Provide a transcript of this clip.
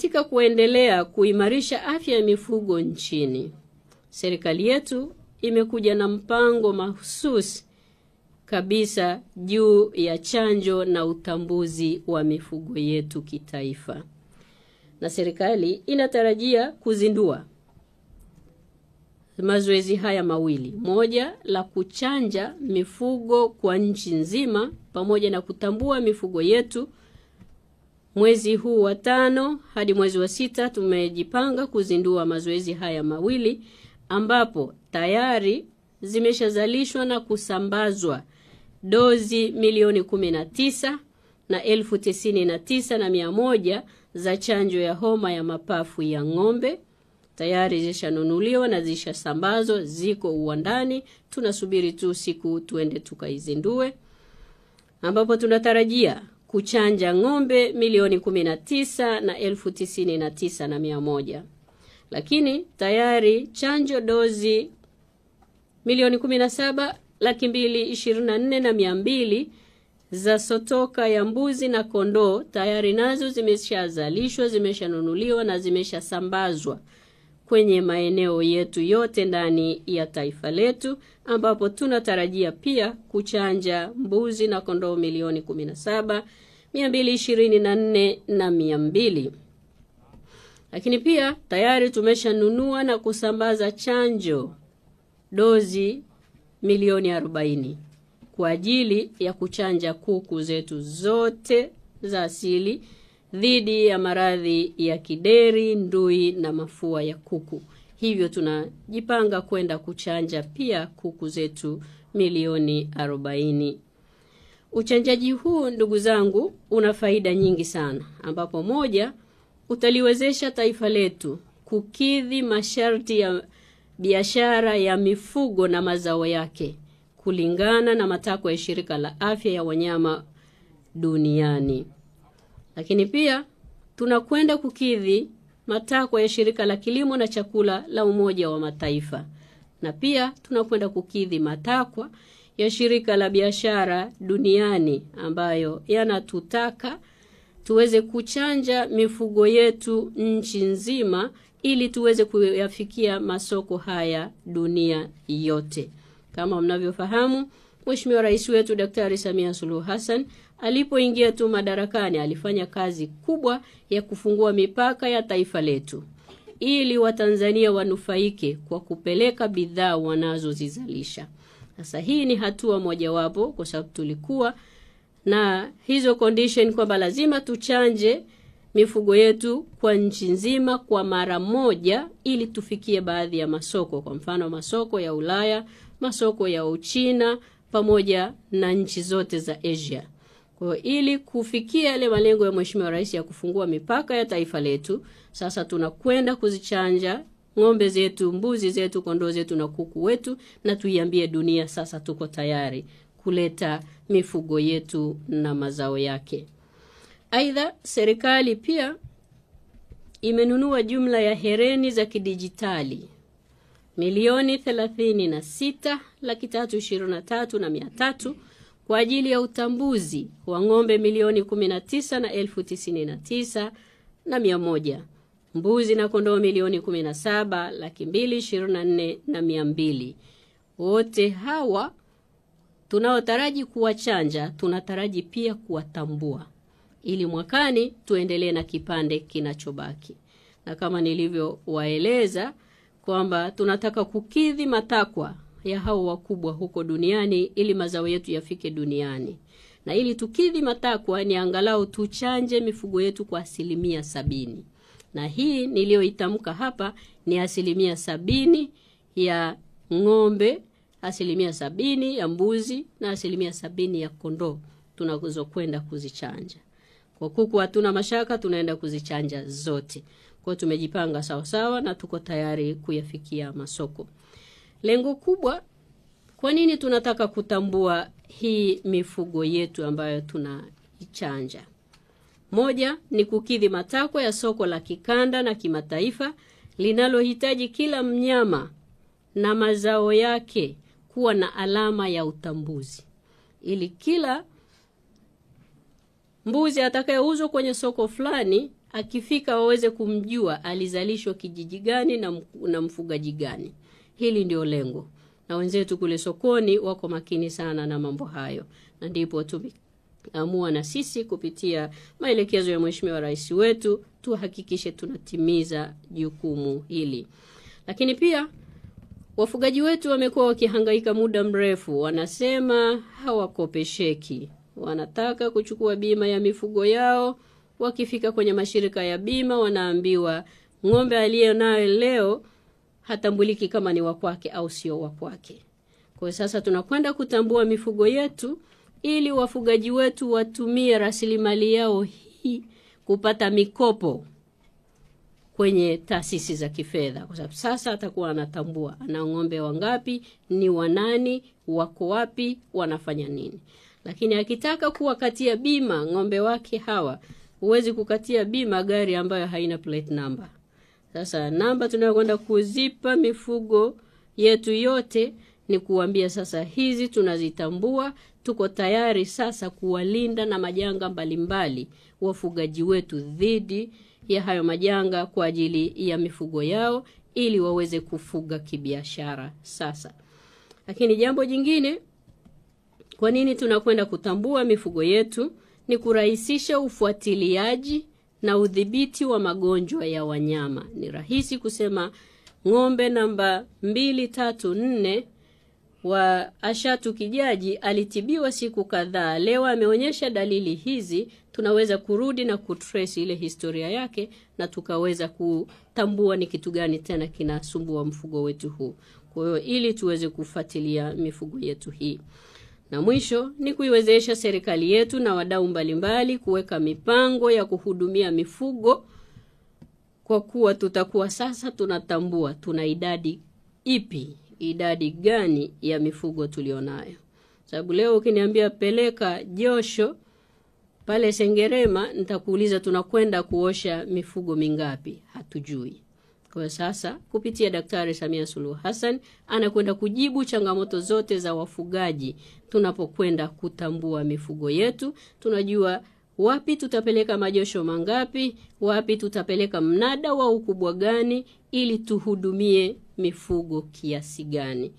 Katika kuendelea kuimarisha afya ya mifugo nchini, serikali yetu imekuja na mpango mahususi kabisa juu ya chanjo na utambuzi wa mifugo yetu kitaifa. Na serikali inatarajia kuzindua mazoezi haya mawili. Moja la kuchanja mifugo kwa nchi nzima pamoja na kutambua mifugo yetu. Mwezi huu wa 5 hadi mwezi wa 6 tumejipanga kuzindua mazoezi haya mawili, ambapo tayari zimeshazalishwa na kusambazwa dozi milioni 19 na 99,100 za chanjo ya homa ya mapafu ya ng'ombe. Tayari zishanunuliwa na zishasambazwa, ziko uwandani, tunasubiri tu siku tuende tukaizindue, ambapo tunatarajia kuchanja ng'ombe milioni 19 na 99,100. Lakini tayari chanjo dozi milioni 17,224,200 za sotoka ya mbuzi na kondoo tayari nazo zimeshazalishwa, zimeshanunuliwa na zimeshasambazwa kwenye maeneo yetu yote ndani ya taifa letu, ambapo tunatarajia pia kuchanja mbuzi na kondoo milioni 17,224,200. Lakini pia tayari tumeshanunua na kusambaza chanjo dozi milioni 40 kwa ajili ya kuchanja kuku zetu zote za asili dhidi ya maradhi ya kideri, ndui na mafua ya kuku. Hivyo tunajipanga kwenda kuchanja pia kuku zetu milioni 40. Uchanjaji huu, ndugu zangu, una faida nyingi sana, ambapo moja, utaliwezesha taifa letu kukidhi masharti ya biashara ya mifugo na mazao yake kulingana na matakwa ya Shirika la Afya ya Wanyama Duniani. Lakini pia tunakwenda kukidhi matakwa ya Shirika la Kilimo na Chakula la Umoja wa Mataifa. Na pia tunakwenda kukidhi matakwa ya Shirika la Biashara Duniani ambayo yanatutaka tuweze kuchanja mifugo yetu nchi nzima ili tuweze kuyafikia masoko haya dunia yote. Kama mnavyofahamu, Mheshimiwa Rais wetu Daktari Samia Suluhu Hassan alipoingia tu madarakani alifanya kazi kubwa ya kufungua mipaka ya taifa letu ili Watanzania wanufaike kwa kupeleka bidhaa wanazozizalisha. Sasa hii ni hatua mojawapo, kwa sababu tulikuwa na hizo condition kwamba lazima tuchanje mifugo yetu kwa nchi nzima kwa mara moja ili tufikie baadhi ya masoko, kwa mfano masoko ya Ulaya, masoko ya Uchina pamoja na nchi zote za Asia. Kwa ili kufikia yale malengo ya Mheshimiwa Rais ya kufungua mipaka ya taifa letu, sasa tunakwenda kuzichanja ng'ombe zetu, mbuzi zetu, kondoo zetu na kuku wetu, na tuiambie dunia sasa tuko tayari kuleta mifugo yetu na mazao yake. Aidha, serikali pia imenunua jumla ya hereni za kidijitali milioni 36,323,300 kwa ajili ya utambuzi wa ng'ombe milioni 19,099,100, mbuzi na kondoo milioni 17,224,200. Wote hawa tunaotaraji kuwachanja, tunataraji pia kuwatambua ili mwakani tuendelee na kipande kinachobaki. Na kama nilivyowaeleza kwamba tunataka kukidhi matakwa ya hao wakubwa huko duniani ili mazao yetu yafike duniani. Na ili tukidhi matakwa ni angalau tuchanje mifugo yetu kwa 70%. Na hii niliyoitamka hapa ni 70% ya ng'ombe, 70% ya mbuzi na 70% ya kondoo tunazokwenda kuzichanja. Kwa kuku hatuna mashaka, tunaenda kuzichanja zote. Kwa tumejipanga sawa sawa na tuko tayari kuyafikia masoko. Lengo kubwa, kwa nini tunataka kutambua hii mifugo yetu ambayo tunaichanja? Moja ni kukidhi matakwa ya soko la kikanda na kimataifa linalohitaji kila mnyama na mazao yake kuwa na alama ya utambuzi, ili kila mbuzi atakayeuzwa kwenye soko fulani akifika waweze kumjua alizalishwa kijiji gani na mfugaji gani. Hili ndio lengo. Na wenzetu kule sokoni wako makini sana na mambo hayo. Na ndipo tumeamua na sisi kupitia maelekezo ya Mheshimiwa Rais wetu tuhakikishe tunatimiza jukumu hili. Lakini pia wafugaji wetu wamekuwa wakihangaika muda mrefu, wanasema hawakopesheki. Wanataka kuchukua bima ya mifugo yao, wakifika kwenye mashirika ya bima wanaambiwa ng'ombe aliye nayo leo hatambuliki kama ni wa kwake au sio wa kwake. Kwa sasa tunakwenda kutambua mifugo yetu ili wafugaji wetu watumie rasilimali yao hii kupata mikopo kwenye taasisi za kifedha. Kwa sababu sasa atakuwa anatambua ana ng'ombe wangapi, ni wanani, wako wapi, wanafanya nini. Lakini akitaka kuwakatia bima ng'ombe wake hawa, huwezi kukatia bima gari ambayo haina plate number. Sasa namba tunayokwenda kuzipa mifugo yetu yote ni kuambia sasa hizi tunazitambua, tuko tayari sasa kuwalinda na majanga mbalimbali wafugaji wetu dhidi ya hayo majanga kwa ajili ya mifugo yao ili waweze kufuga kibiashara sasa. Lakini jambo jingine, kwa nini tunakwenda kutambua mifugo yetu? Ni kurahisisha ufuatiliaji na udhibiti wa magonjwa ya wanyama. Ni rahisi kusema ng'ombe namba 234 wa Ashatu Kijaji alitibiwa siku kadhaa, leo ameonyesha dalili hizi. Tunaweza kurudi na kutrace ile historia yake na tukaweza kutambua ni kitu gani tena kinasumbua mfugo wetu huu. Kwa hiyo ili tuweze kufuatilia mifugo yetu hii. Na mwisho ni kuiwezesha serikali yetu na wadau mbalimbali kuweka mipango ya kuhudumia mifugo, kwa kuwa tutakuwa sasa tunatambua tuna idadi ipi, idadi gani ya mifugo tulionayo. Sababu leo ukiniambia peleka josho pale Sengerema, nitakuuliza tunakwenda kuosha mifugo mingapi? Hatujui. Kwa sasa kupitia Daktari Samia Suluhu Hassan anakwenda kujibu changamoto zote za wafugaji. Tunapokwenda kutambua mifugo yetu, tunajua wapi tutapeleka majosho mangapi, wapi tutapeleka mnada wa ukubwa gani ili tuhudumie mifugo kiasi gani.